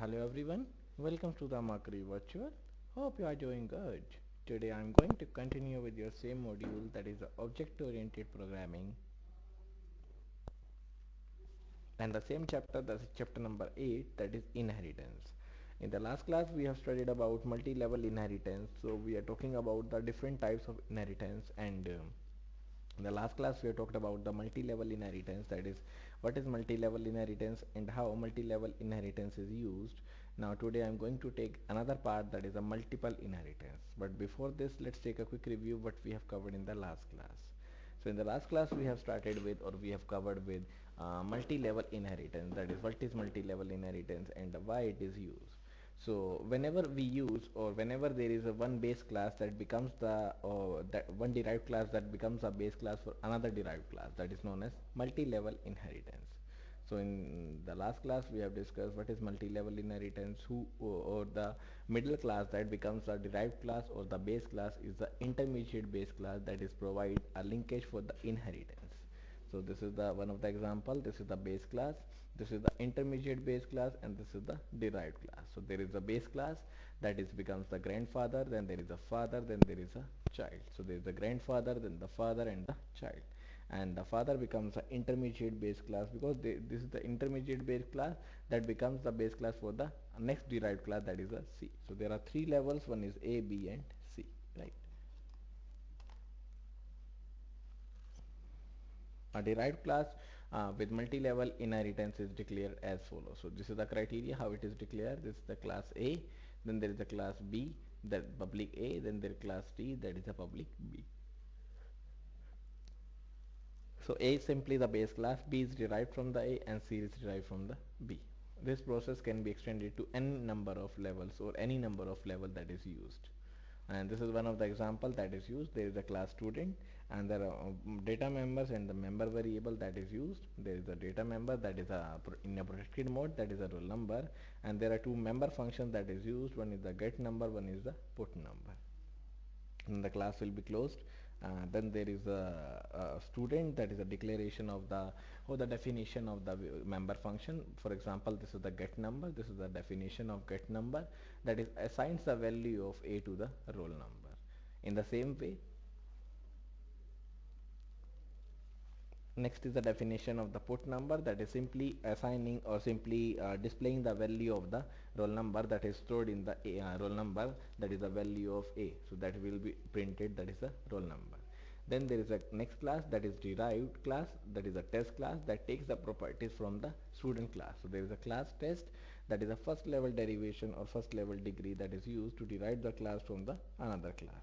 Hello everyone, welcome to the Mercury Virtual. Hope you are doing good. Today I am going to continue with your same module, that is object-oriented programming, and the same chapter, that is chapter number 8, that is inheritance. In the last class we have studied about multi-level inheritance, so we are talking about the different types of inheritance, and in the last class we have talked about the multi-level inheritance, that is what is multi-level inheritance and how multi-level inheritance is used. Now today I am going to take another part, that is a multiple inheritance. But before this, let's take a quick review what we have covered in the last class. So in the last class we have started with, or we have covered with, multi-level inheritance, that is what is multi-level inheritance and why it is used. So whenever we use, or whenever there is a one base class that becomes the, or that one derived class that becomes a base class for another derived class, that is known as multi-level inheritance. So in the last class we have discussed what is multi-level inheritance, who, or the middle class that becomes a derived class, or the base class is the intermediate base class that is provide a linkage for the inheritance. So this is the one of the example. This is the base class, this is the intermediate base class, and this is the derived class. So there is a base class that is becomes the grandfather, then there is a father, then there is a child. So there is a grandfather, then the father, and the child. And the father becomes an intermediate base class because this is the intermediate base class that becomes the base class for the next derived class, that is a C. So there are three levels, one is A, B, and C, right? A derived class with multi-level inheritance is declared as follows. So this is the criteria how it is declared. This is the class A, then there is the class B, that public A, then there is class D, that is the public B. So A is simply the base class, B is derived from the A, and C is derived from the B. This process can be extended to any number of levels, or any number of level that is used. And this is one of the example that is used. There is a class student, and there are data members and the member variable that is used. There is a data member that is in a protected mode, that is a roll number, and there are two member functions that is used. One is the get number, one is the put number. And the class will be closed. Then there is a student, that is a declaration of the, or the definition of the member function. For example, this is the get number, this is the definition of get number, that is assigns the value of A to the roll number. In the same way, next is the definition of the put number, that is simply assigning, or simply displaying the value of the roll number that is stored in the roll number, that is the value of A. So that will be printed, that is the roll number. Then there is a next class, that is derived class, that is a test class that takes the properties from the student class. So there is a class test, that is a first level derivation or first level degree that is used to derive the class from the another class.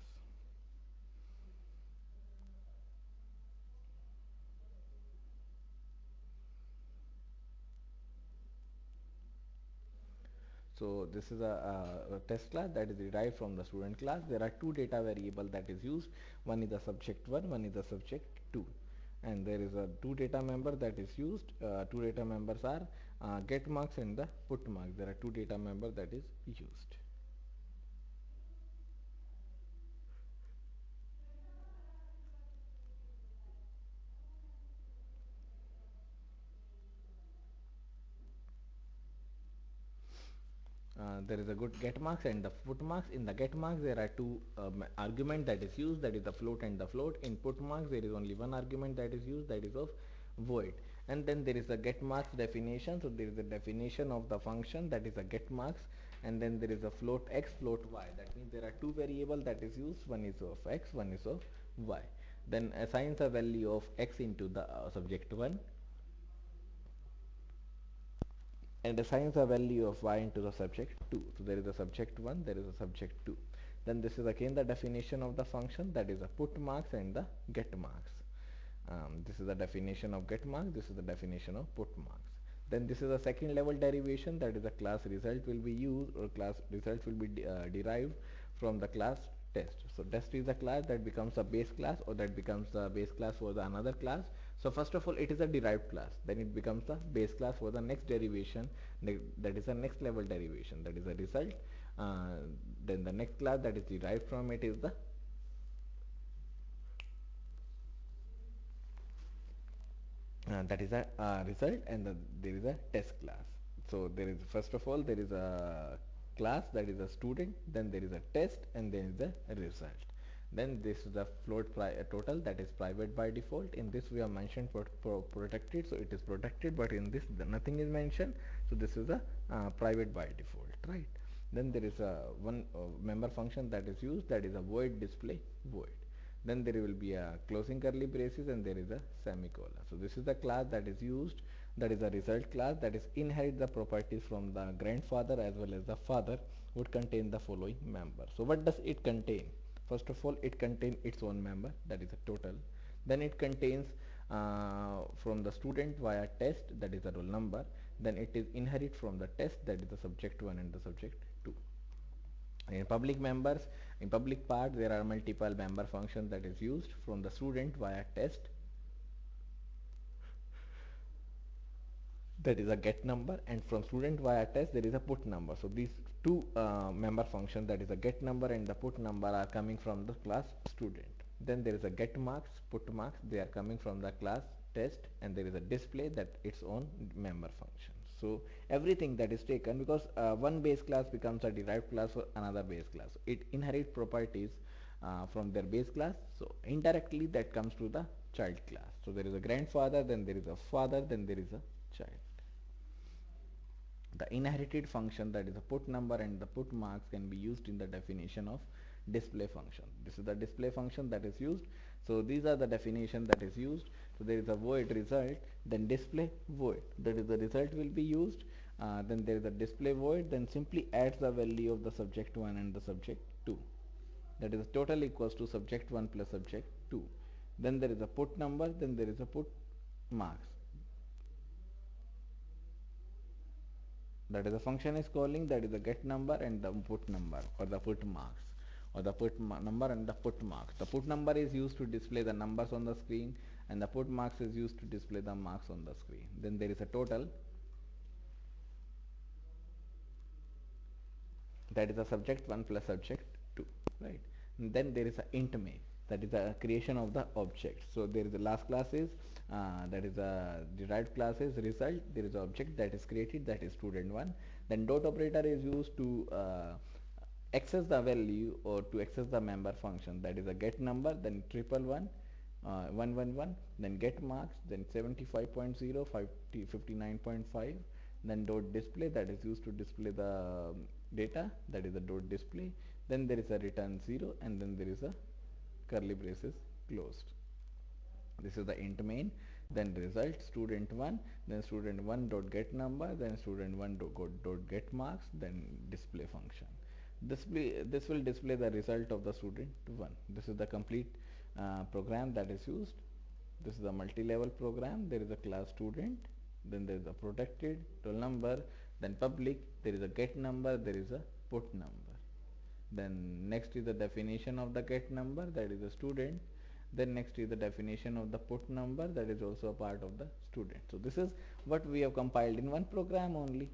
So this is a test class that is derived from the student class. There are two data variable that is used. One is the subject 1, one is the subject 2. And there is a two data member that is used. Two data members are get marks and the put marks. There are two data member that is used. There is a good get marks and the put marks. In the get marks there are two argument that is used, that is the float and the float. In put marks there is only one argument that is used, that is of void. And then there is a get marks definition. So there is a definition of the function, that is a get marks, and then there is a float x, float y. That means there are two variable that is used, one is of x, one is of y. Then assigns a value of x into the subject 1, and assigns a value of y into the subject 2. So there is a subject 1, there is a subject 2. Then this is again the definition of the function, that is a put marks and the get marks. This is the definition of get marks, this is the definition of put marks. Then this is a second level derivation, that is the class result will be used, or class result will be derived from the class test. So test is the class that becomes a base class, or that becomes the base class for the another class. So first of all it is a derived class, then it becomes the base class for the next derivation, that is the next level derivation, that is a result. Then the next class that is derived from it is the that is a result, and there is a test class. So there is, first of all, there is a class, that is a student, then there is a test, and then is a result. Then this is the float total, that is private by default. In this we have mentioned protected, so it is protected, but in this nothing is mentioned, so this is a private by default, right? Then there is a one member function that is used, that is a void display void. Then there will be a closing curly braces, and there is a semicolon. So this is the class that is used, that is a result class, that is inherit the properties from the grandfather as well as the father, would contain the following member. So what does it contain? First of all, it contains its own member, that is a total. Then it contains from the student via test, that is the roll number. Then it is inherit from the test, that is the subject 1 and the subject 2. In public members, in public part, there are multiple member functions that is used from the student via test, that is a get number, and from student via test there is a put number. So these two member functions, that is a get number and the put number, are coming from the class student. Then there is a get marks, put marks, they are coming from the class test, and there is a display, that its own member function. So everything that is taken, because one base class becomes a derived class for another base class, it inherits properties from their base class, so indirectly that comes to the child class. So there is a grandfather, then there is a father, then there is a child. The inherited function, that is a put number and the put marks, can be used in the definition of display function. This is the display function that is used. So these are the definition that is used. So there is a void result, then display void, that is the result will be used. Then there is a display void, then simply adds the value of the subject 1 and the subject 2, that is total equals to subject 1 plus subject 2. Then there is a put number, then there is a put marks, that is the function is calling, that is the get number and the put number, or the put marks, or the number and the put marks. The put number is used to display the numbers on the screen, and the put marks is used to display the marks on the screen. Then there is a total, that is the subject 1 plus subject 2, right? And then there is a int main, that is the creation of the object. So there is the last class is that is a derived class is result, there is an object that is created, that is student 1. Then dot operator is used to access the value, or to access the member function, that is a get number, then 111 111, then get marks, then 75.0 59.5, then dot display, that is used to display the data, that is the dot display. Then there is a return 0, and then there is a curly braces closed. This is the int main. Then result student 1, then student 1 dot get number, then student 1 dot get marks, then display function. This will display the result of the student 1. This is the complete program that is used. This is a multi-level program. There is a class student, then there is a protected roll number, then public, there is a get number, there is a put number. Then next is the definition of the get number, that is a student. Then next is the definition of the put number, that is also a part of the student. So this is what we have compiled in one program only,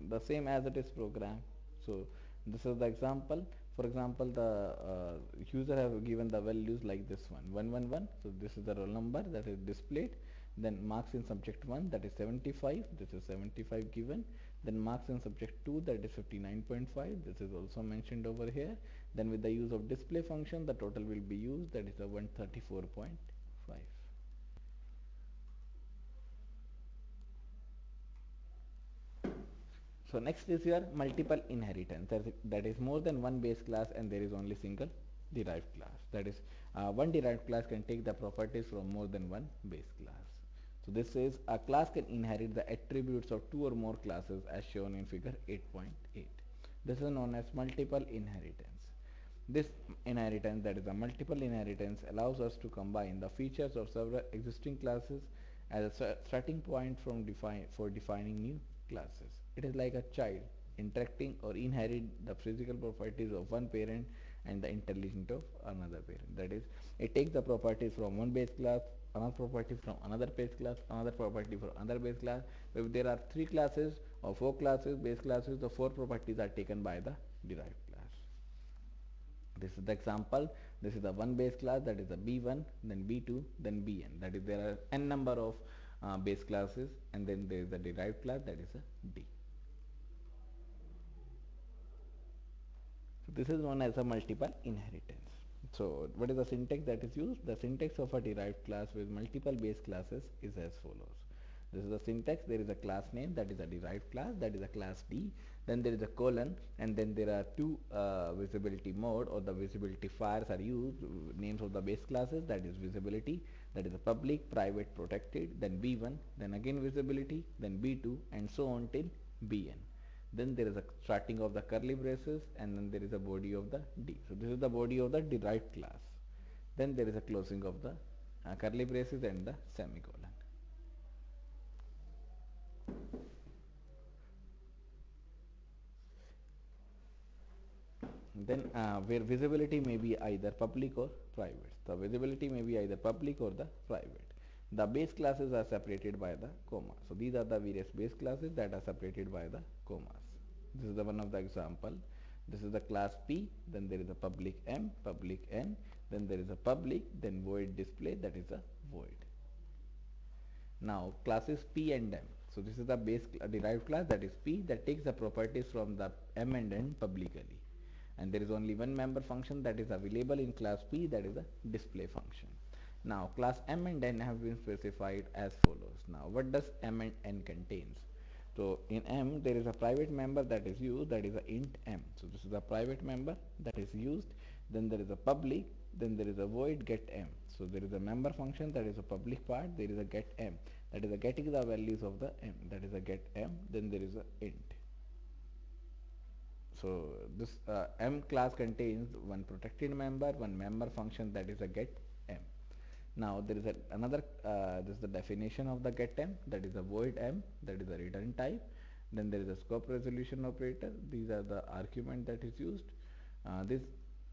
the same as it is program. So this is the example. For example, the user have given the values like this one, 111. So this is the roll number that is displayed. Then marks in subject 1, that is 75, this is 75 given. Then marks in subject 2, that is 59.5, this is also mentioned over here. Then with the use of display function, the total will be used, that is a 134.5. So next is your multiple inheritance, that is more than one base class and there is only single derived class. That is one derived class can take the properties from more than one base class. So this says a class can inherit the attributes of two or more classes as shown in figure 8.8. This is known as multiple inheritance. This inheritance, that is a multiple inheritance, allows us to combine the features of several existing classes as a starting point for defining new classes. It is like a child interacting or inherit the physical properties of one parent and the intelligence of another parent. That is, it takes the properties from one base class, another property from another base class, another property from another base class. If there are three classes or four classes, base classes, the four properties are taken by the derived class. This is the example. This is the one base class, that is the B1, then B2, then Bn. That is, there are n number of base classes, and then there is the derived class, that is a D. this is known as a multiple inheritance. So what is the syntax that is used? The syntax of a derived class with multiple base classes is as follows. This is the syntax. There is a class name, that is a derived class, that is a class D. Then there is a colon, and then there are two visibility mode or the visibility fires are used. Names of the base classes, that is visibility, that is a public, private, protected, then B1, then again visibility, then B2, and so on till Bn. Then there is a starting of the curly braces, and then there is a body of the D. So this is the body of the derived class. Then there is a closing of the curly braces and the semicolon. Then where visibility may be either public or private. The visibility may be either public or the private. The base classes are separated by the comma. So these are the various base classes that are separated by the commas. This is the one of the example. This is the class P, then there is a public M, public N, then there is a public, then void display, that is a void. Now classes P and M. So this is the base derived class, that is P, that takes the properties from the M and N publicly. And there is only one member function that is available in class P, that is a display function. Now class M and N have been specified as follows. Now what does M and N contains? So in M there is a private member that is used, that is a int M. So this is a private member that is used. Then there is a public, then there is a void get M. So there is a member function, that is a public part, there is a get M, that is a getting the values of the M, that is a get M, then there is a int. So this M class contains one protected member, one member function, that is a get M. Now there is another, this is the definition of the get M, that is a void M, that is a return type. Then there is a scope resolution operator. These are the argument that is used. This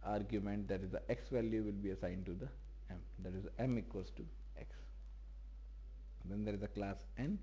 argument, that is the x value, will be assigned to the M, that is M equals to x. Then there is a class N,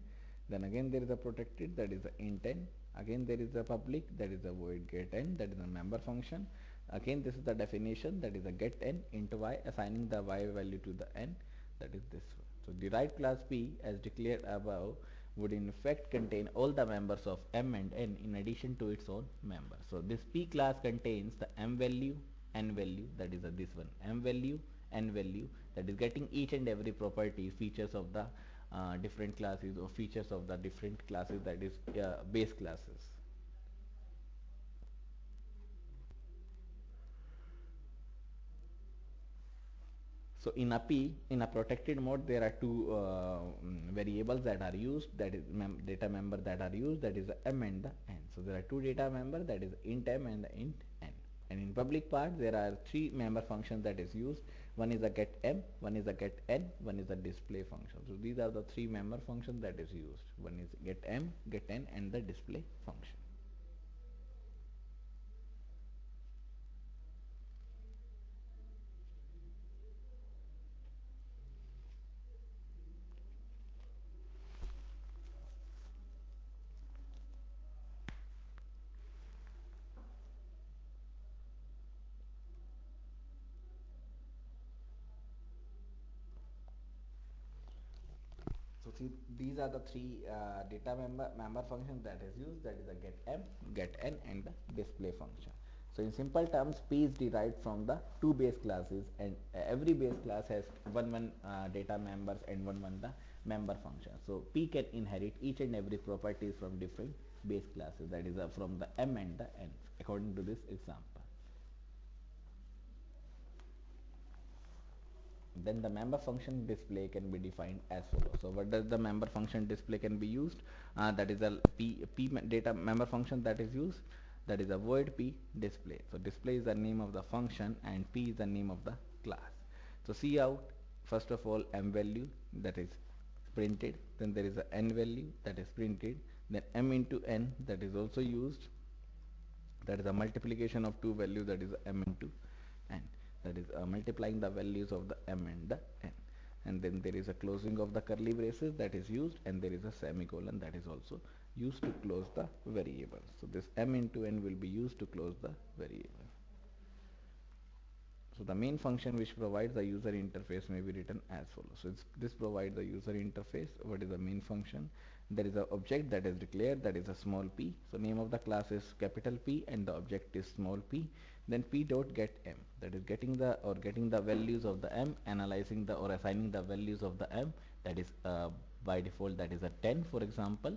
then again there is a protected, that is the int N. Again there is a public, that is a void get N, that is a member function. Again this is the definition, that is a get N into Y, assigning the Y value to the N, that is this one. So derived class P, as declared above, would in fact contain all the members of M and N in addition to its own member. So this P class contains the M value, N value, that is this one, M value, N value, that is getting each and every property, features of the different classes or features of the different classes, that is base classes. So in a P, in a protected mode, there are two variables that are used, that is data member that are used, that is the M and the N. So there are two data member, that is int M and the int N. And in public part there are three member functions that is used. One is a get M, one is a get N, one is a display function. So these are the three member functions that is used. One is get M, get N, and the display function. So see, these are the three data member functions that is used, that is a get M, get N, and the display function. So in simple terms, P is derived from the two base classes, and every base class has one data members and one the member function. So P can inherit each and every properties from different base classes, that is from the M and the N, according to this example. Then the member function display can be defined as follows. So what does the member function display can be used? That is a P data member function that is used, that is a void P display. So display is the name of the function and P is the name of the class. So see out, first of all, M value, that is printed, then there is a N value, that is printed, then M into N, that is also used, that is a multiplication of two values, that is M into N, that is multiplying the values of the M and the N. And then there is a closing of the curly braces that is used, and there is a semicolon that is also used to close the variable. So this M into N will be used to close the variable. So the main function which provides the user interface may be written as follows. So this provides the user interface. What is the main function? There is a object that is declared, that is a small p. So name of the class is capital P and the object is small p. Then p dot get m, that is getting the values of the m, analyzing the or assigning the values of the m, that is by default that is a 10 for example.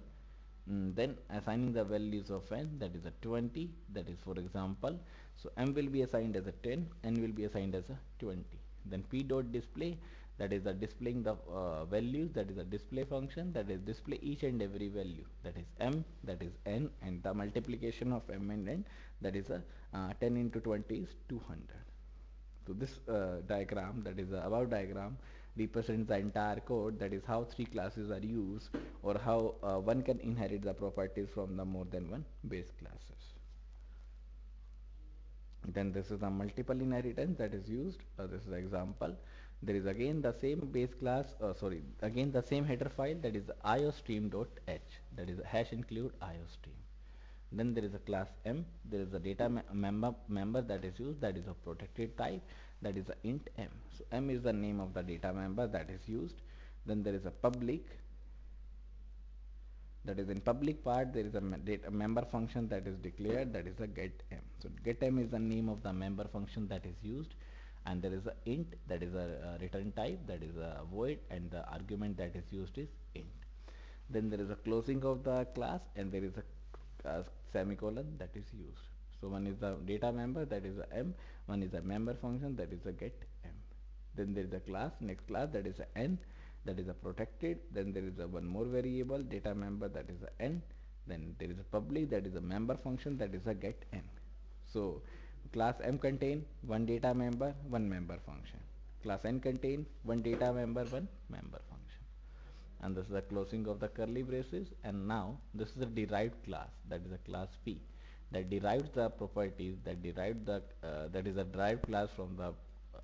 Then assigning the values of n, that is a 20, that is for example. So m will be assigned as a 10, n will be assigned as a 20. Then p dot display, that is displaying the values, that is a display function that is display each and every value, that is m, that is n, and the multiplication of m and n, that is a 10 into 20 is 200. So this diagram, that is the above diagram, represents the entire code, that is how three classes are used, or how one can inherit the properties from the more than one base classes. Then this is the multiple inheritance that is used. This is the example. There is again the same base class, again the same header file, that is iostream.h, that is hash include iostream. Then there is a class m, there is a data member that is used, that is a protected type, that is a int m. So m is the name of the data member that is used. Then there is a public, that is in public part there is a data member function that is declared, that is a get m. So get m is the name of the member function that is used, and there is a int, that is a return type, that is a void, and the argument that is used is int. Then there is a closing of the class, and there is a semicolon that is used. So one is the data member, that is a m, one is a member function, that is a get m. Then there is a class, next class, that is a n, that is a protected. Then there is a one more variable, data member, that is a n. Then there is a public, that is a member function, that is a get n. So class m contain one data member, one member function. Class n contain one data member, one member function. And this is the closing of the curly braces. And now this is a derived class, that is a class p, that derives the properties, that is a derived class from the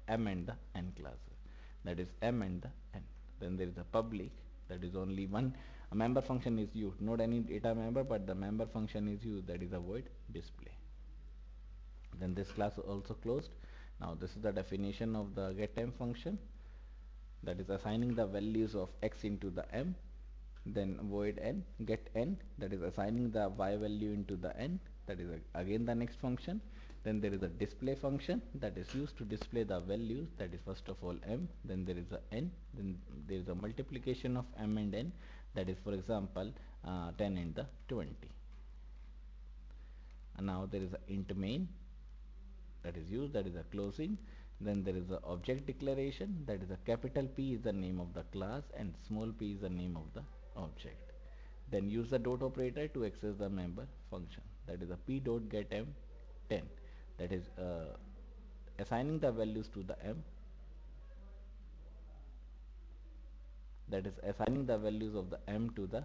m and the n classes, that is m and the n. Then there is a public, that is only one a member function is used, not any data member, but the member function is used, that is a void display. Then this class is also closed. Now this is the definition of the getM function, that is assigning the values of x into the m. Then void n, get n, that is assigning the y value into the n, that is again the next function. Then there is a display function that is used to display the values, that is first of all m, then there is a n, then there is a multiplication of m and n, that is for example 10 and the 20. And now there is a int main that is used, that is a closing. Then there is a object declaration, that is a capital P is the name of the class and small p is the name of the object. Then use the dot operator to access the member function, that is a p dot get m 10, that is assigning the values to the m, that is assigning the values of the m to the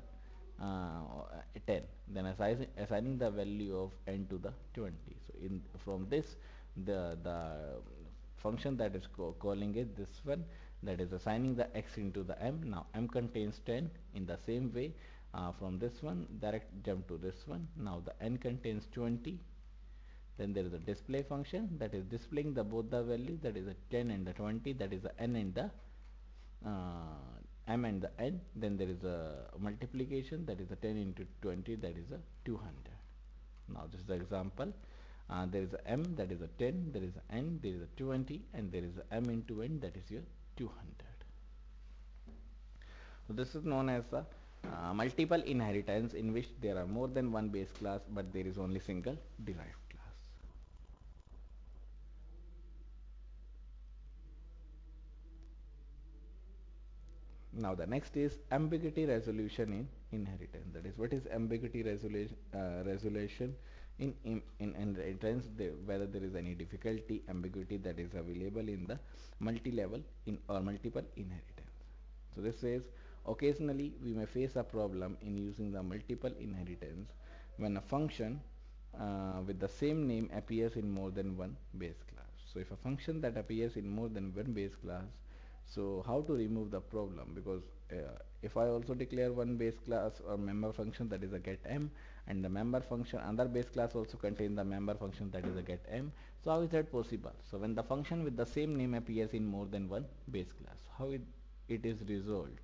10, then assigning the value of n to the 20. So in from this, the function that is calling is this one, that is assigning the x into the m. Now m contains 10. In the same way, from this one direct jump to this one. Now the n contains 20. Then there is a display function that is displaying the both the values, that is a 10 and the 20, that is the n and the m and the n. Then there is a multiplication, that is a 10 into 20, that is a 200. Now this is the example. There is a m, that is a 10, there is a n, there is a 20, and there is a m into n, that is your 200. So this is known as the multiple inheritance, in which there are more than one base class but there is only single derived class. Now the next is ambiguity resolution in inheritance. That is, what is ambiguity resolution in inheritance? Whether there is any difficulty, ambiguity that is available in the multi-level in or multiple inheritance. So this says occasionally we may face a problem in using the multiple inheritance when a function with the same name appears in more than one base class. So if a function that appears in more than one base class, so how to remove the problem? Because if I also declare one base class or member function, that is a get m, and the member function another base class also contains the member function, that is a get m. So how is that possible? So when the function with the same name appears in more than one base class, how it is resolved,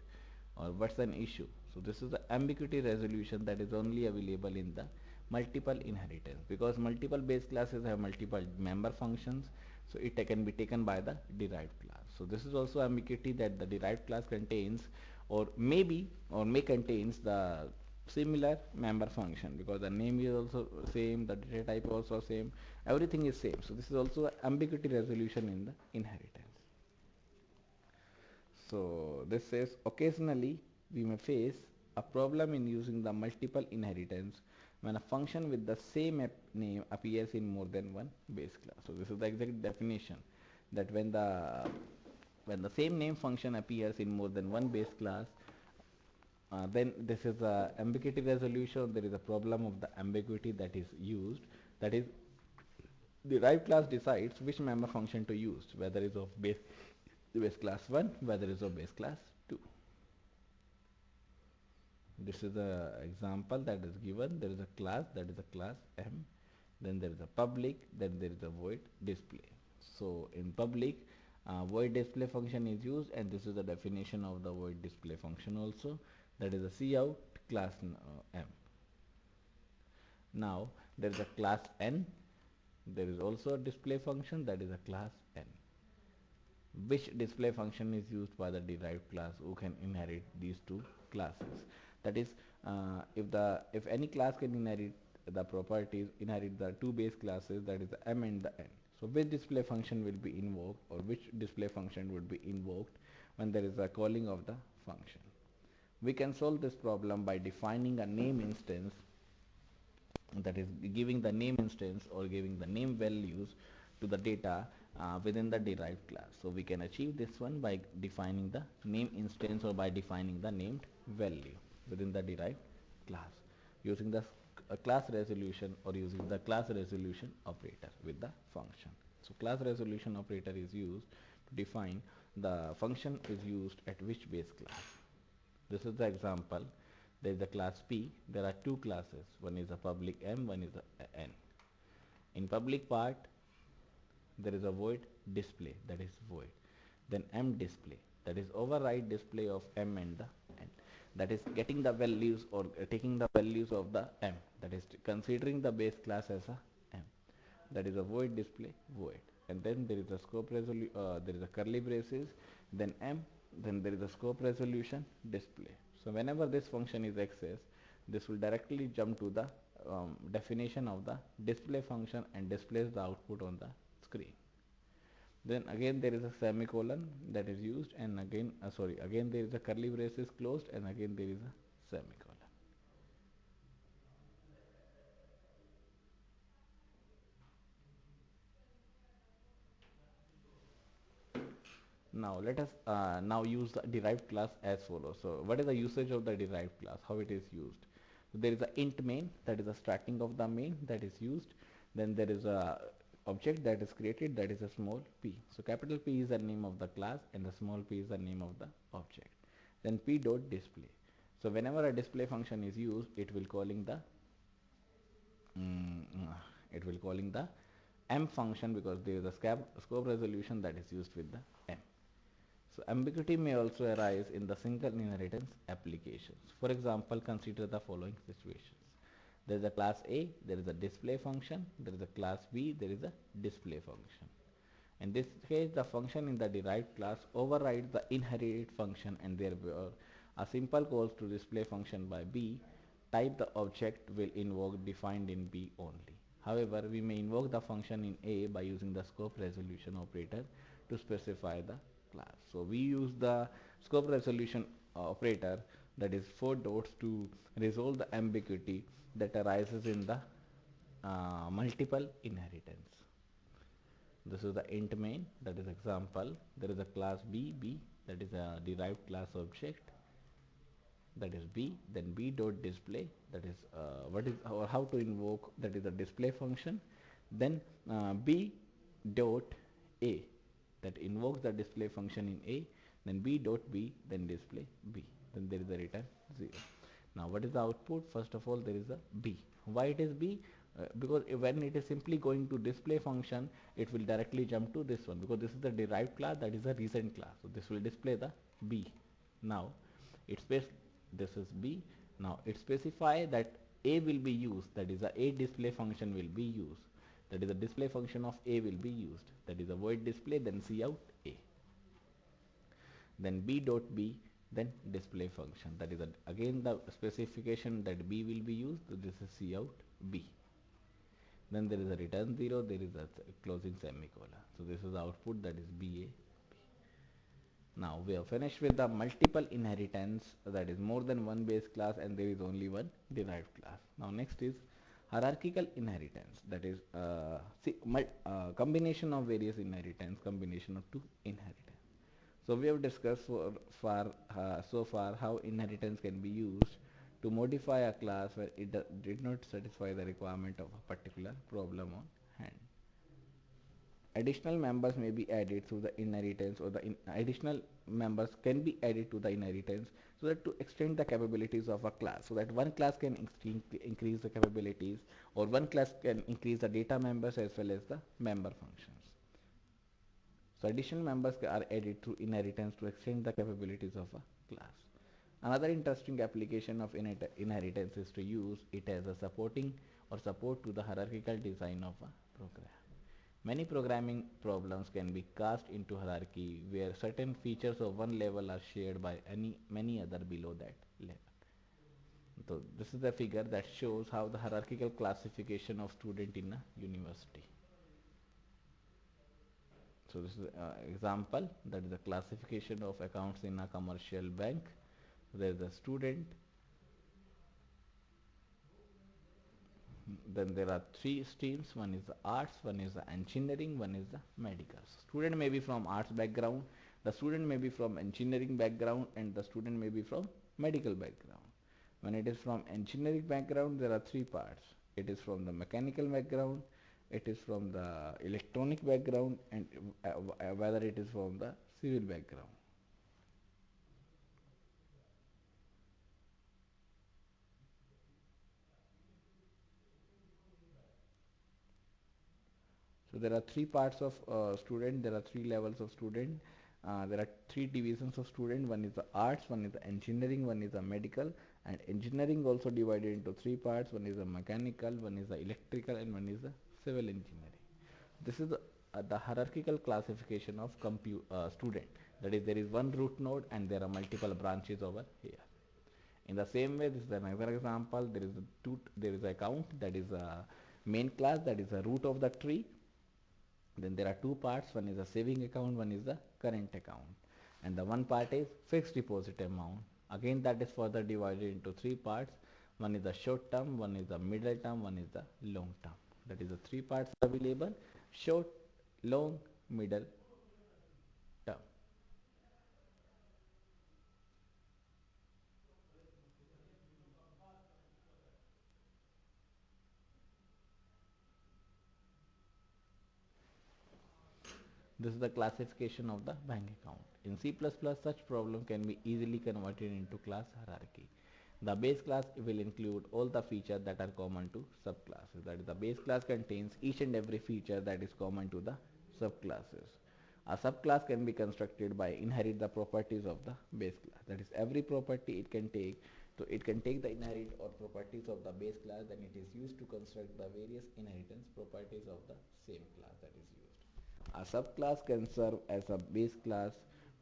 or what's an issue? So this is the ambiguity resolution that is only available in the multiple inheritance, because multiple base classes have multiple member functions, so it can be taken by the derived class. So this is also ambiguity, that the derived class contains or maybe or may contains the similar member function, because the name is also same, the data type also same, everything is same. So this is also ambiguity resolution in the inheritance. So this says occasionally we may face a problem in using the multiple inheritance when a function with the same name appears in more than one base class. So this is the exact definition, that when the same name function appears in more than one base class, then this is a ambiguity resolution. There is a problem of the ambiguity that is used. That is, the derived class decides which member function to use, whether it's of base class 1, whether it's of base class 2. This is the example that is given. There is a class, that is a class M, then there is a public, then there is a void display. So in public, void display function is used, and this is the definition of the void display function also, that is a cout class M. Now there is a class N, there is also a display function, that is a class N. Which display function is used by the derived class who can inherit these two classes? That is, if any class can inherit the properties, inherit the two base classes, that is the M and the N. So which display function will be invoked, or which display function would be invoked when there is a calling of the function? We can solve this problem by defining a name instance, that is giving the name instance or giving the name values to the data within the derived class. So we can achieve this one by defining the name instance or by defining the named value within the derived class using the class resolution or using the class resolution operator with the function. So class resolution operator is used to define the function is used at which base class. This is the example. There is a class P. There are two classes. One is a public M, one is a N. In public part, there is a void display, that is void. Then M display, that is override display of M and the N. That is getting the values or taking the values of the M. That is considering the base class as a M. That is a void display, void. And then there is a scope resolution, there is a curly braces, then M, then there is a scope resolution display. So whenever this function is accessed, this will directly jump to the definition of the display function and displays the output on the screen. Then again there is a semicolon that is used, and again again there is a curly braces closed, and again there is a semicolon. Now let us now use the derived class as follows. So what is the usage of the derived class? How it is used? So there is a int main, that is a starting of the main, that is used. Then there is a object that is created, that is a small p. So capital P is the name of the class and the small p is the name of the object. Then p dot display. So whenever a display function is used, it will calling the mm, uh, it will calling the M function, because there is a scope resolution that is used with the M. So ambiguity may also arise in the single inheritance applications. For example, consider the following situations. There is a class A, there is a display function, there is a class B, there is a display function. In this case, the function in the derived class overrides the inherited function, and therefore a simple calls to display function by B type the object will invoke defined in B only. However, we may invoke the function in A by using the scope resolution operator to specify the class. So we use the scope resolution operator, that is 4 dots, to resolve the ambiguity that arises in the multiple inheritance. This is the int main, that is example. There is a class B, that is a derived class object, that is B. Then B dot display, that is what is or how to invoke, that is a display function. Then B dot A, that invokes the display function in A. Then B dot B, then display B. Then there is a return 0. Now what is the output? First of all, there is a B. Why it is B? Because when it is simply going to display function, it will directly jump to this one, because this is the derived class, that is a recent class. So this will display the B. Now it This is B. Now it specify that A will be used, that is the A display function will be used. That is the display function of A will be used. That is a void display, then C out A. Then B dot B, then display function. That is again the specification that B will be used. So this is C out B. Then there is a return 0, there is a closing semicolon. So this is the output, that is BA. Now we are finished with the multiple inheritance, that is more than one base class and there is only one derived class. Now next is hierarchical inheritance, that is combination of various inheritance, combination of two inheritance. So we have discussed so far how inheritance can be used to modify a class where it did not satisfy the requirement of a particular problem on hand. Additional members may be added through the inheritance, or the additional members can be added to the inheritance so that to extend the capabilities of a class, so that one class can increase the capabilities, or one class can increase the data members as well as the member functions. So additional members are added through inheritance to extend the capabilities of a class. Another interesting application of inheritance is to use it as a supporting or support to the hierarchical design of a program. Many programming problems can be cast into hierarchy where certain features of one level are shared by many other below that level. So this is the figure that shows how the hierarchical classification of student in a university. So this is an example, that is the classification of accounts in a commercial bank. There is a student, then there are three streams, one is the arts, one is the engineering, one is the medical. Student may be from arts background, the student may be from engineering background, and the student may be from medical background. When it is from engineering background, there are three parts. It is from the mechanical background, it is from the electronic background, and whether it is from the civil background. So there are three parts of student, there are three levels of student, there are three divisions of student. One is the arts, one is the engineering, one is the medical, and engineering also divided into three parts. One is the mechanical, one is the electrical, and one is the civil engineering. This is the hierarchical classification of student. That is, there is one root node and there are multiple branches over here. In the same way, this is another example. There is account, that is a main class, that is the root of the tree. Then there are two parts, one is a saving account, one is the current account, and the one part is fixed deposit amount. Again, that is further divided into three parts. One is the short term, one is the middle term, one is the long term. That is the three parts available: short, long, middle term. This is the classification of the bank account. In C++, such problem can be easily converted into class hierarchy. The base class will include all the features that are common to subclasses. That is, the base class contains each and every feature that is common to the subclasses. A subclass can be constructed by inherit the properties of the base class. That is, every property it can take. So it can take the inherit or properties of the base class, then it is used to construct the various inheritance properties of the same class that is used. A subclass can serve as a base class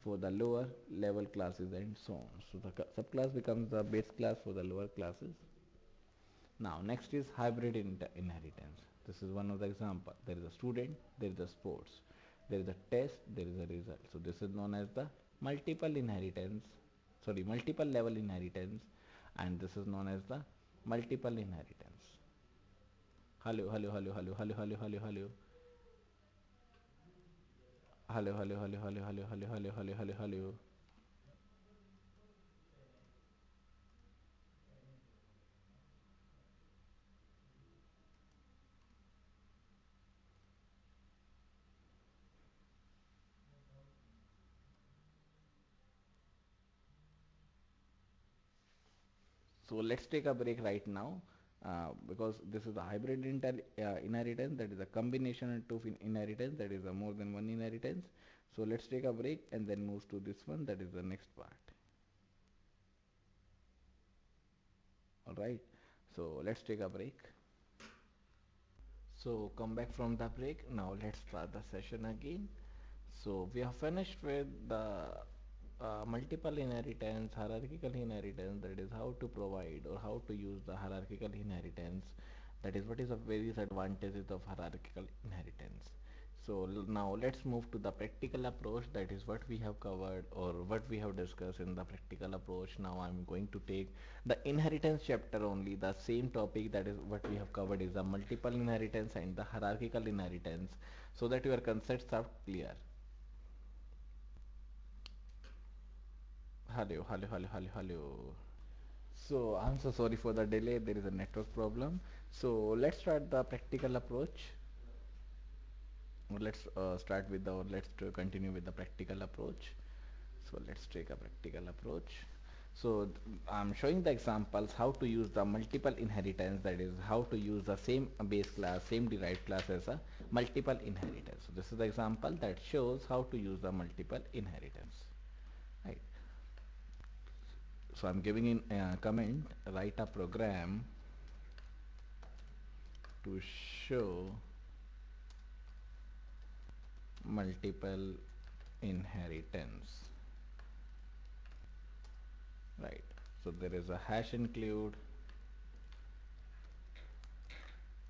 for the lower level classes and so on. So the subclass becomes the base class for the lower classes. Now next is hybrid inheritance. This is one of the example. There is a student, there is a sports, there is a test, there is a result. So this is known as the multiple level inheritance, and this is known as the multiple inheritance. Hello, hello, hello, hello, hello, hello, hello, hello. Hello, hello, hello, hello, hello, hello, hello, hello, hello, hello. So let's take a break right now, because this is a hybrid inheritance, that is a combination of inheritance, that is a more than one inheritance. So let's take a break and then move to this one, that is the next part. Alright, so let's take a break. So come back from the break. Now let's start the session again. So we have finished with the multiple inheritance, hierarchical inheritance, that is how to provide or how to use the hierarchical inheritance. That is what is the various advantages of hierarchical inheritance. So now let's move to the practical approach. That is what we have covered or what we have discussed in the practical approach. Now I'm going to take the inheritance chapter only. The same topic, that is what we have covered, is the multiple inheritance and the hierarchical inheritance, so that your concepts are clear. Hello, hello, hello, hello, hello. So I'm so sorry for the delay. There is a network problem. So let's start the practical approach. Let's continue with the practical approach. So let's take a practical approach. So I'm showing the examples how to use the multiple inheritance, that is how to use the same base class, same derived class as a multiple inheritance. So this is the example that shows how to use the multiple inheritance. Right. So I'm giving in a comment, write a program to show multiple inheritance. Right. So there is a hash include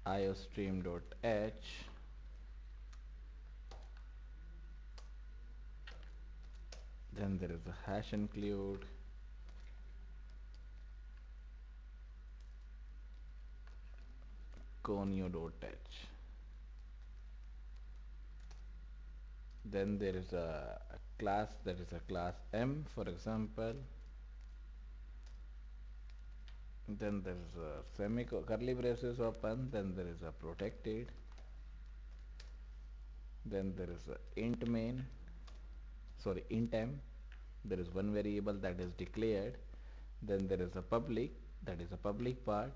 iostream.h, then there is a hash include conio.h, then there is a class, that is a class m for example, then there is a curly braces open, then there is a protected, then there is a int m, there is one variable that is declared, then there is a public, that is a public part,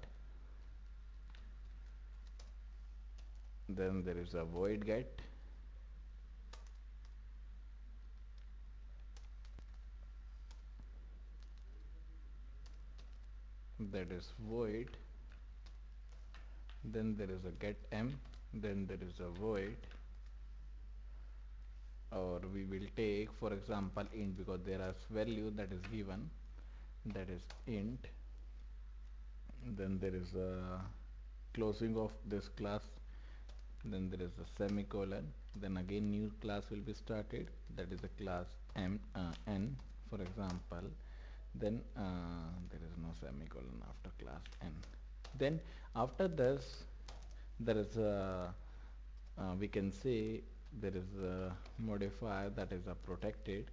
then there is a void get, that is void, then there is a get m, then there is a void, or we will take for example int, because there is value that is given, that is int, then there is a closing of this class, then there is a semicolon, then again new class will be started, that is a class n for example, then there is no semicolon after class n, then after this there is a we can say there is a modifier, that is a protected,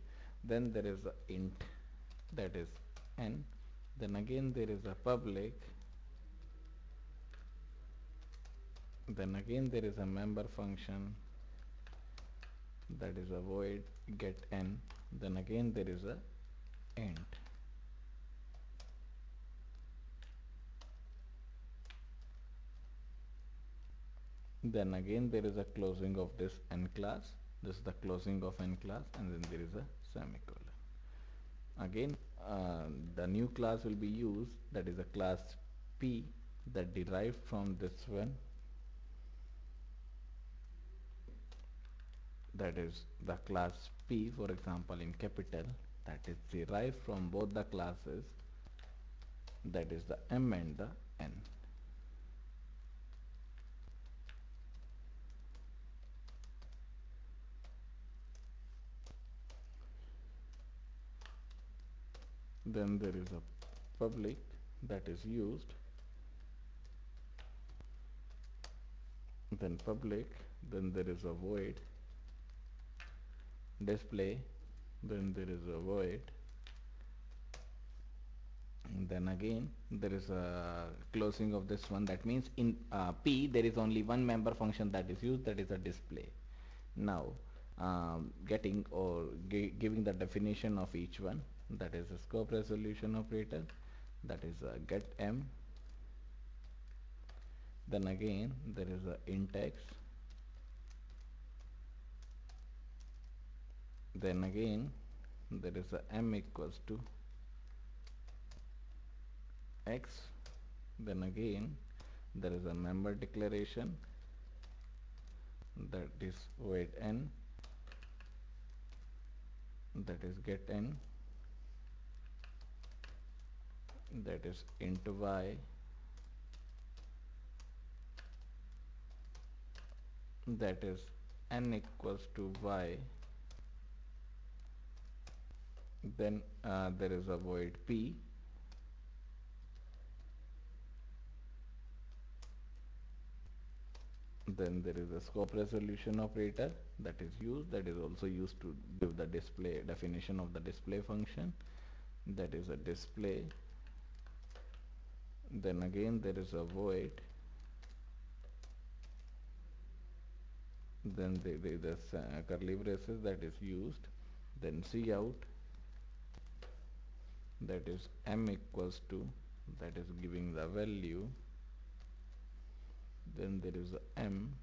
then there is a int, that is n, then again there is a public, then again there is a member function, that is a void get n, then again there is a int, then again there is a closing of this n class, this is the closing of n class, and then there is a semicolon. Again the new class will be used, that is a class p, that derived from this one, that is the class p for example in capital, that is derived from both the classes, that is the m and the n. Then there is a public that is used, then public, then there is a void display, then there is a void, and then again there is a closing of this one, that means in p there is only one member function that is used, that is a display. Now getting or giving the definition of each one, that is a scope resolution operator, that is a get m, then again there is a int x, then again there is a m equals to x, Then again there is a member declaration, that is void n, that is get n, that is int y, that is n equals to y. Then there is a void p, then there is a scope resolution operator that is used, that is also used to give the display definition of the display function, that is a display. Then again there is a void, then there is a curly braces that is used, then cout, that is m equals to, that is giving the value, then there is a m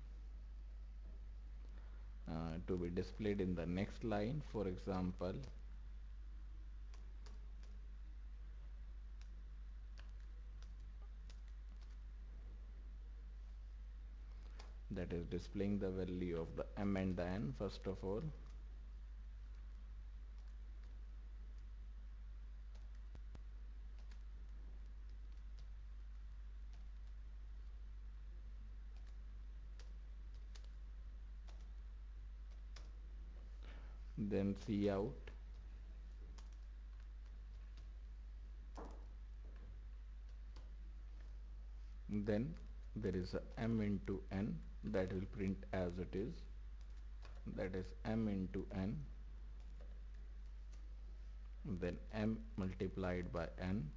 to be displayed in the next line. For example, that is displaying the value of the m and the n first of all. Then cout, then there is a m into n that will print as it is, that is m into n, then m multiplied by n,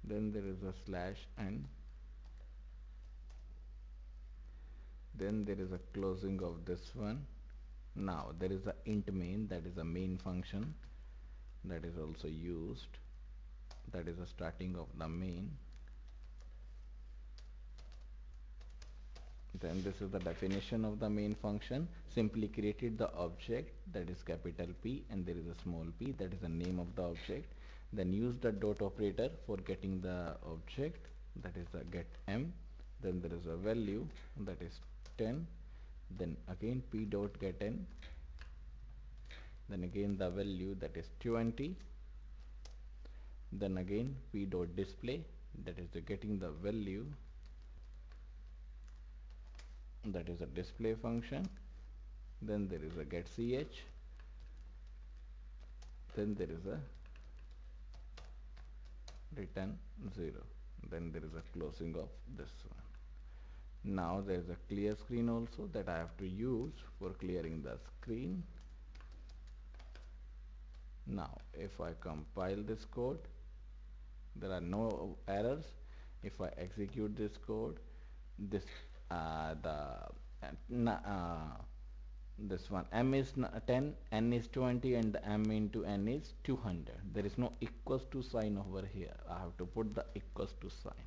then there is a slash n, then there is a closing of this one. Now there is a int main, that is a main function that is also used, that is the starting of the main. Then this is the definition of the main function. Simply created the object, that is capital P, and there is a small p, that is the name of the object. Then use the dot operator for getting the object, that is the get m. Then there is a value, that is 10. Then again p dot get n, then again the value, that is 20. Then again p dot display, that is the getting the value, that is a display function. Then there is a get ch, then there is a return 0, then there is a closing of this one. Now there is a clear screen also that I have to use for clearing the screen. Now if I compile this code, there are no errors. If I execute this code, this this one m is 10, n is 20, and the m into n is 200. There is no equals to sign over here. I have to put the equals to sign.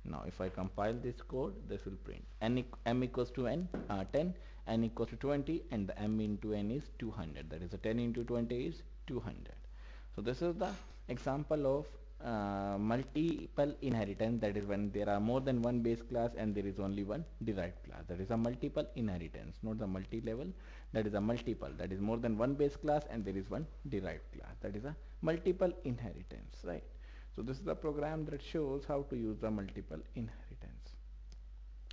Now if I compile this code, this will print m equals to n 10, n equals to 20, and the m into n is 200. That is a 10 into 20 is 200. So this is the example of multiple inheritance, that is when there are more than one base class and there is only one derived class. That is a multiple inheritance, not the multi-level. That is a multiple, that is more than one base class and there is one derived class. That is a multiple inheritance, right? So this is the program that shows how to use the multiple inheritance.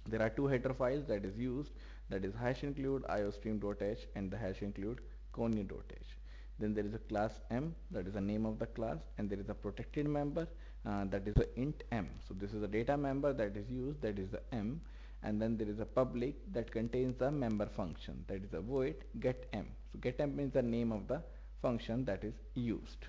There are two header files that is used, that is hash include iostream.h and the hash include conio.h. Then there is a class m, that is the name of the class, and there is a protected member, that is the int m. So this is a data member that is used, that is the m. And then there is a public that contains the member function, that is a void get m. So get m is the name of the function that is used.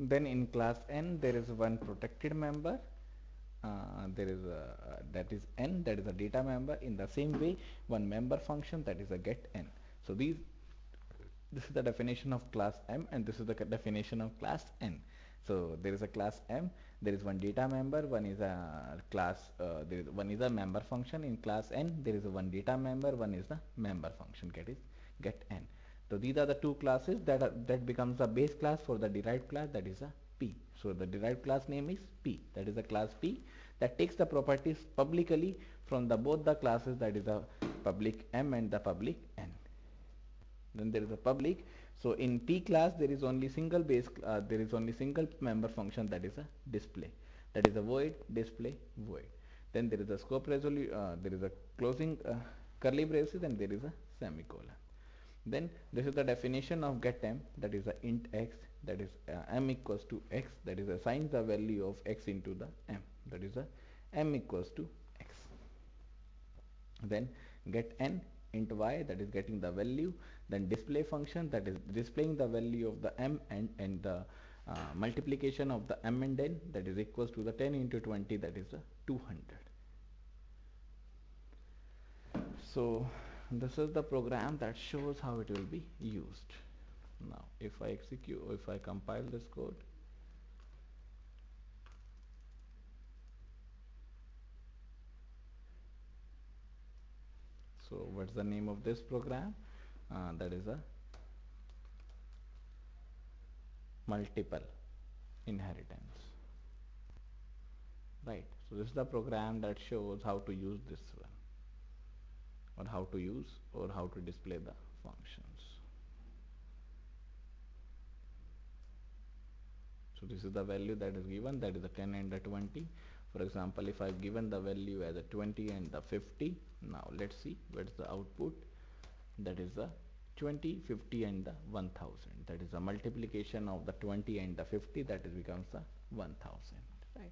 Then in class n there is one protected member, there is a that is n, that is a data member. In the same way, one member function, that is a get n. So this is the definition of class m, and this is the definition of class n. So there is a class m, there is one data member, one is a class, one is a member function. In class n there is a one data member, one is the member function, get n. So these are the two classes that becomes the base class for the derived class, that is a p. So the derived class name is p, that is the class p, that takes the properties publicly from the both the classes, that is the public m and the public n. Then there is a public. So in p class there is only single base, there is only single member function, that is a display, that is a void display void. Then there is a scope resolution, there is a closing curly braces, and there is a semicolon. Then this is the definition of get m, that is a int x, that is m equals to x, that is assigns the value of x into the m, that is a m equals to x. Then get n int y, that is getting the value. Then display function, that is displaying the value of the m, and the multiplication of the m and n, that is equals to the 10 into 20, that is 200. So this is the program that shows how it will be used. Now if I execute, if I compile this code, so what's the name of this program? That is a multiple inheritance, right? So this is the program that shows how to use this one, or how to use, or how to display the functions. So this is the value that is given, that is the 10 and the 20. For example, if I've given the value as a 20 and the 50, now let's see what's the output. That is the 20, 50 and the 1000, that is a multiplication of the 20 and the 50, that is becomes the 1000, right?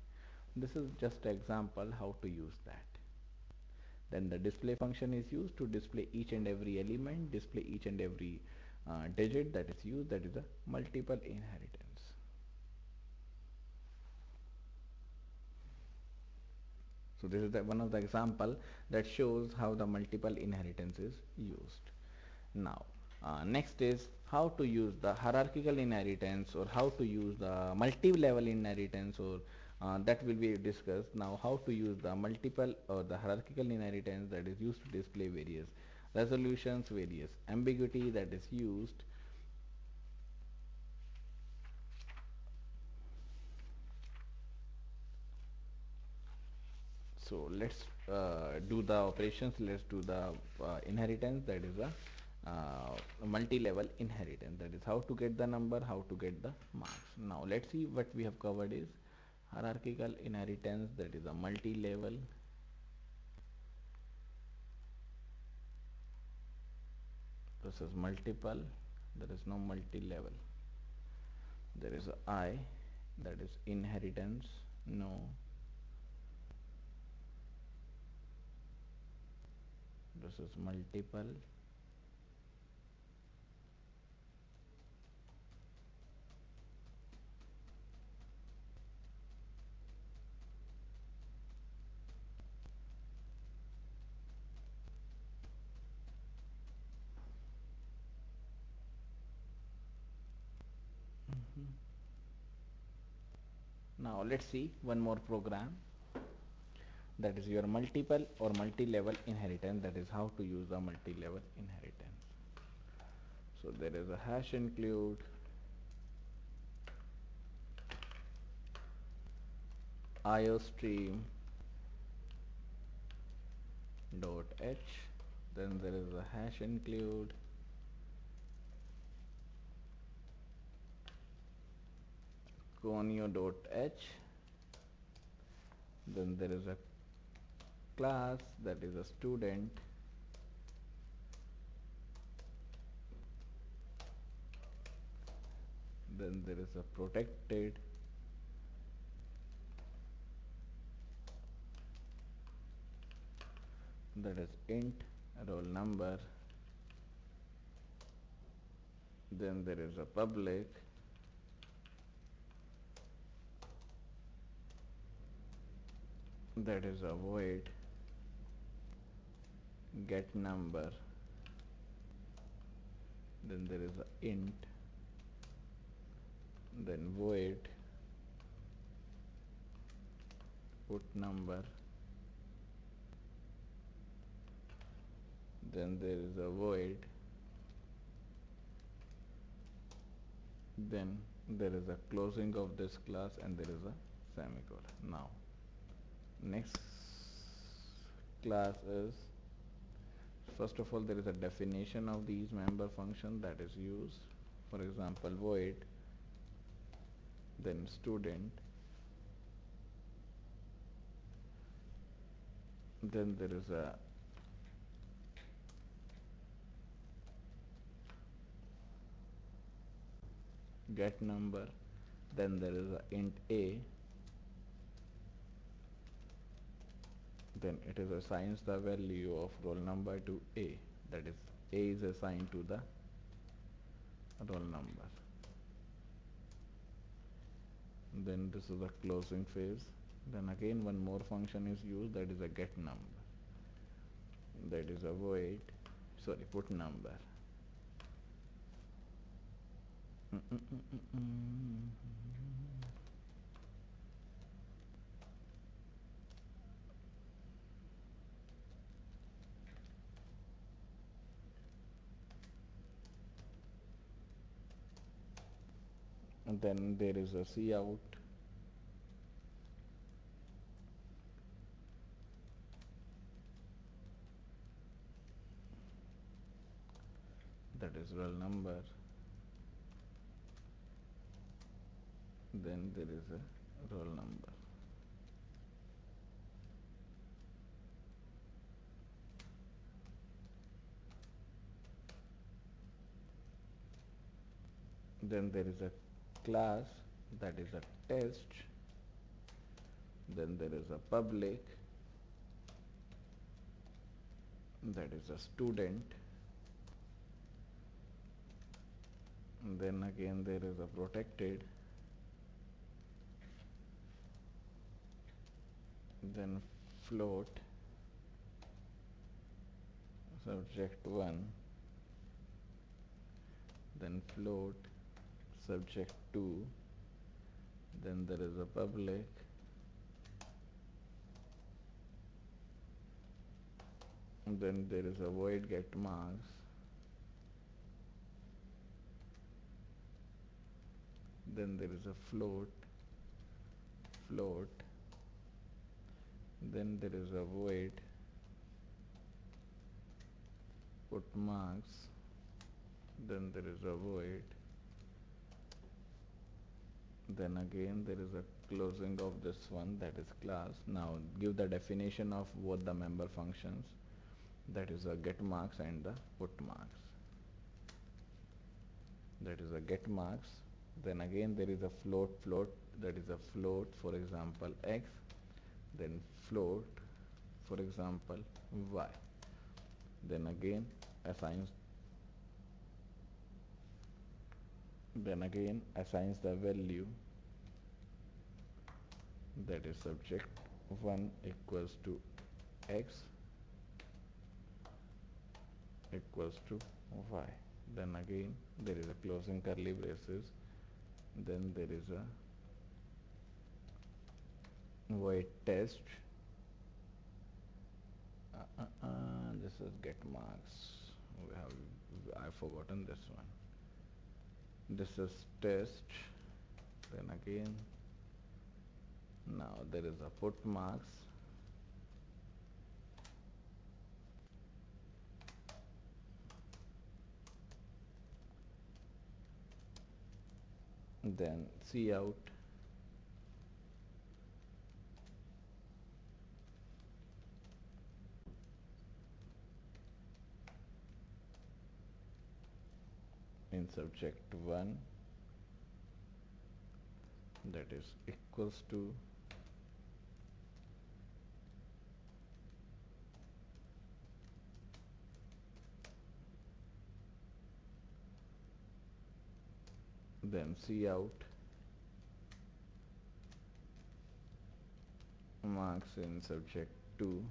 This is just an example how to use that. Then the display function is used to display each and every element, display each and every digit that is used, that is a multiple inheritance. So this is the one of the example that shows how the multiple inheritance is used. Now next is how to use the hierarchical inheritance, or how to use the multi-level inheritance, or that will be discussed. Now how to use the multiple or the hierarchical inheritance, that is used to display various resolutions, various ambiguity that is used. So let's do the operations, let's do the inheritance, that is a multi-level inheritance, that is how to get the number, how to get the marks. Now let's see what we have covered is hierarchical inheritance, that is a multi-level. This is multiple, there is no multi-level. There is a I, that is inheritance, no. This is multiple. Now let's see one more program, that is your multiple or multi-level inheritance, that is how to use the multi-level inheritance. So there is a hash include iostream dot h, then there is a hash include conio dot h, then there is a class, that is a student, then there is a protected, that is int roll number, then there is a public, that is a void get number, then there is a int, then void put number, then there is a void, then there is a closing of this class, and there is a semicolon. Now next class is, first of all, there is a definition of these member function that is used. For example, void, then student, then there is a get number, then there is a int a, then it is assigns the value of roll number to a, that is a is assigned to the roll number. Then this is a closing phase. Then again one more function is used, that is a get number, that is a void, sorry, put number. And then there is a cout, that is roll number, then there is a roll number. Then there is a class, that is a test, then there is a public, that is a student, and then again there is a protected, then float, subject 1, then float subject 2, then there is a public, and then there is a void get marks, then there is a float, then there is a void put marks, then there is a void, then again there is a closing of this one, that is class. Now give the definition of both the member functions, that is a get marks and the put marks. That is a get marks, then again there is a float, that is a float, for example x, then float, for example y, then again assigns the value, that is subject 1 equals to x equals to y, then again there is a closing curly braces, then there is a void test, this is get marks, I've forgotten this one, this is test, then again now there is a put marks, then cout, in subject 1, that is equals to, then cout marks in subject 2.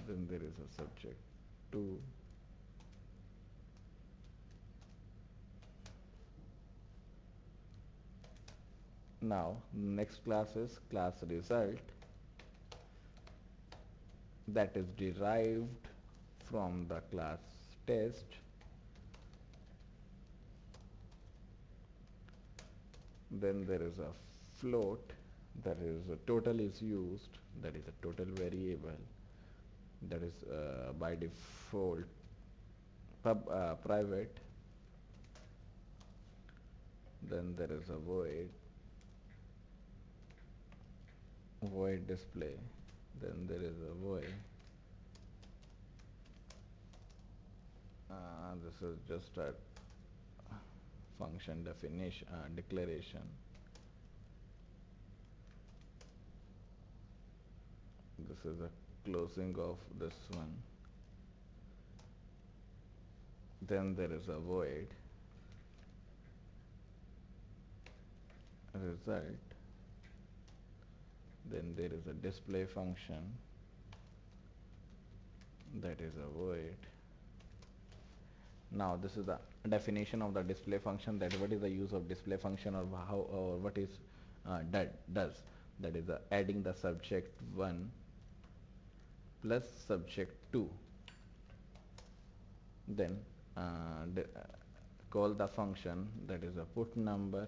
Then there is a subject 2. Now next class is class result, that is derived from the class test. Then there is a float, that is a total is used, that is a total variable, that is by default private. Then there is a void display. Then there is a void. This is just a function definition, declaration. This is a closing of this one. Then there is a void result. Then there is a display function, that is a void. Now this is the definition of the display function, that what is the use of display function, or how, or what is does. That is adding the subject 1 plus subject 2. Then call the function, that is a put number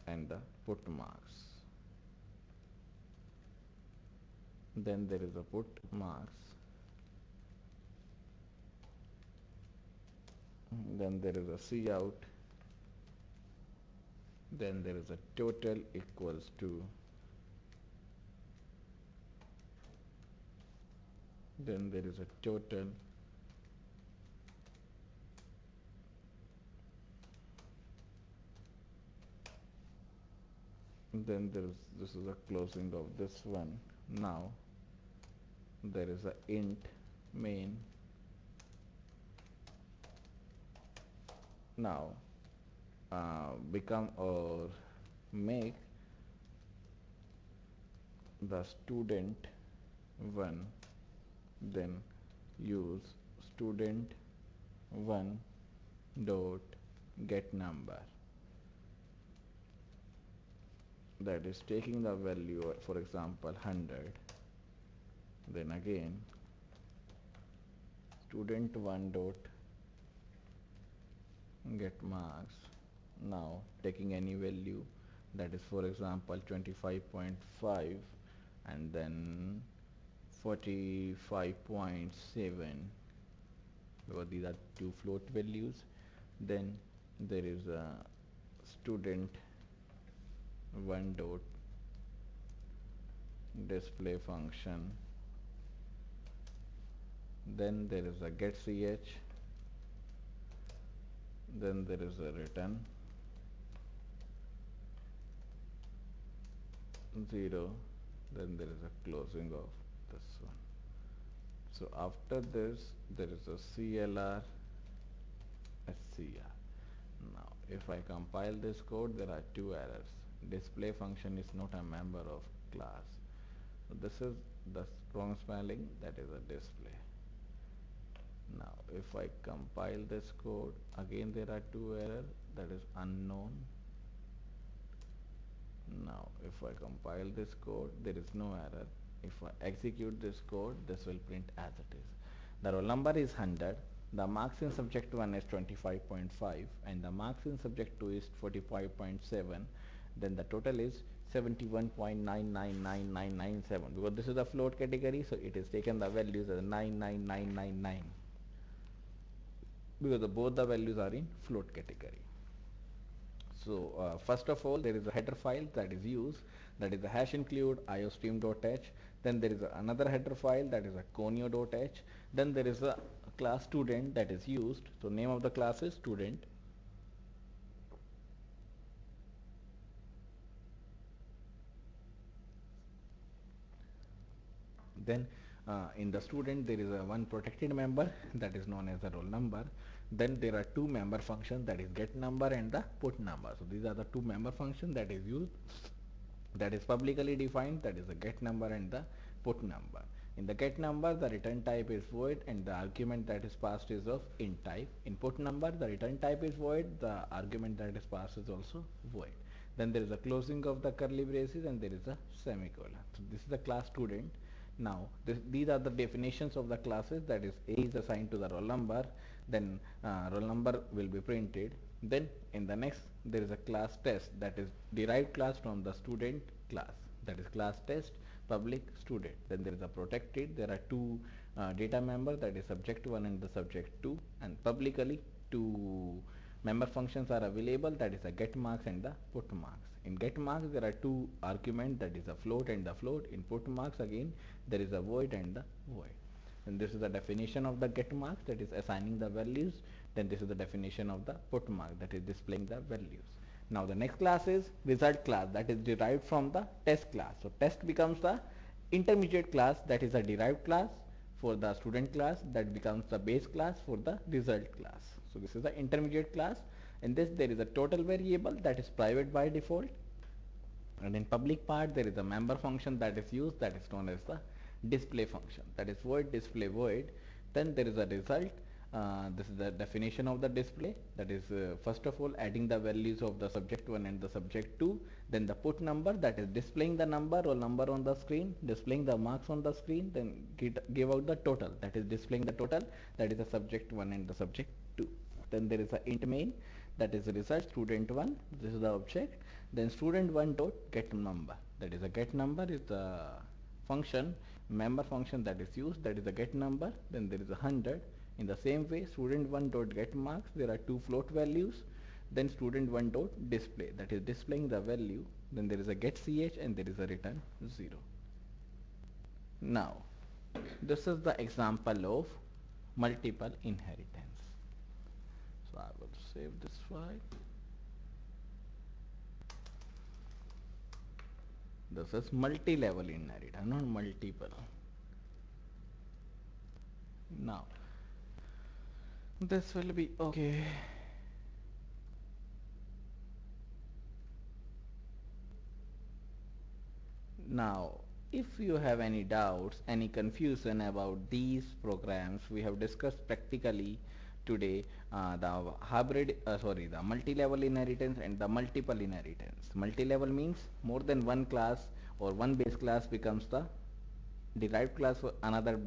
and the put marks. Then there is a put marks. Then there is a cout. Then there is a total equals to. Then there is a total. Then there is, this is a closing of this one. Now there is a int main. Now become or make the student 1, then use student 1 dot get number, that is taking the value, for example 100. Then again student 1 dot get marks. Now taking any value, that is for example 25.5 and then 45.7, because these are two float values. Then there is a student 1 dot display function. Then there is a get ch. Then there is a return 0. Then there is a closing of this one. So after this there is a CLR SCR. Now if I compile this code, there are two errors. Display function is not a member of class. So this is the wrong spelling, that is a display. Now if I compile this code, again there are two errors, that is unknown. Now if I compile this code, there is no error. If I execute this code, this will print as it is. The roll number is 100, the marks in subject 1 is 25.5 and the marks in subject 2 is 45.7. Then the total is 71.999997, because this is the float category, so it is taken the values as 99999, because both the values are in float category. So first of all, there is a header file that is used, that is the hash include iostream.h. Then there is another header file, that is a conio.h. Then there is a class student that is used. So name of the class is student. Then in the student there is a one protected member that is known as the roll number. Then there are two member functions, that is get number and the put number. So these are the two member functions that is used, that is publicly defined, that is the get number and the put number. In the get number, the return type is void and the argument that is passed is of int type. In put number, the return type is void, the argument that is passed is also void. Then there is a closing of the curly braces and there is a semicolon. So this is the class student. Now these are the definitions of the classes, that is A is assigned to the roll number, then roll number will be printed. Then in the next there is a class test, that is derived class from the student class, that is class test public student. Then there is a protected, there are two data member, that is subject 1 and the subject 2, and publicly two member functions are available, that is a get marks and the put marks. In get marks there are two arguments, that is a float and the float. In put marks again there is a void and the void. And this is the definition of the get marks, that is assigning the values. Then this is the definition of the put mark, that is displaying the values. Now the next class is result class, that is derived from the test class. So test becomes the intermediate class, that is a derived class for the student class, that becomes the base class for the result class. So this is the intermediate class. In this there is a total variable that is private by default, and in public part there is a member function that is used, that is known as the display function, that is void display void. Then there is a result. This is the definition of the display, that is first of all adding the values of the subject 1 and the subject 2. Then the put number, that is displaying the number or number on the screen, displaying the marks on the screen. Then give out the total, that is displaying the total, that is the subject 1 and the subject 2. Then there is a int main, that is the result student 1, this is the object. Then student 1 dot get number, that is a get number is the function, member function that is used, that is the get number. Then there is a 100. In the same way, student 1 dot get marks, there are two float values. Then student 1 dot display, that is displaying the value. Then there is a get ch and there is a return 0. Now this is the example of multiple inheritance. So I will save this file. This is multi-level inheritance, not multiple. Now this will be okay. Now if you have any doubts, any confusion about these programs we have discussed practically today, the multi-level inheritance and the multiple inheritance. Multi-level means more than one class or one base class becomes the derived class for another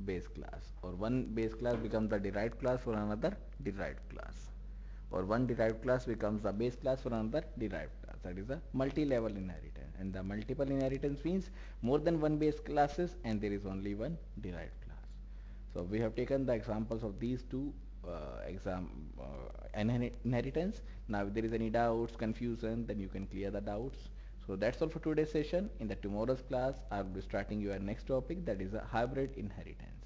base class, or one base class becomes the derived class for another derived class, or one derived class becomes the base class for another derived class. That is a multi-level inheritance. And the multiple inheritance means more than one base classes and there is only one derived class. So we have taken the examples of these two inheritance. Now if there is any doubts, confusion, then you can clear the doubts. So that's all for today's session. In the tomorrow's class I will be starting your next topic, that is a hybrid inheritance.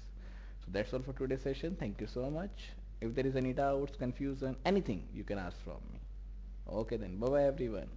So that's all for today's session. Thank you so much. If there is any doubts, confusion, anything, you can ask from me. Okay then, bye bye everyone.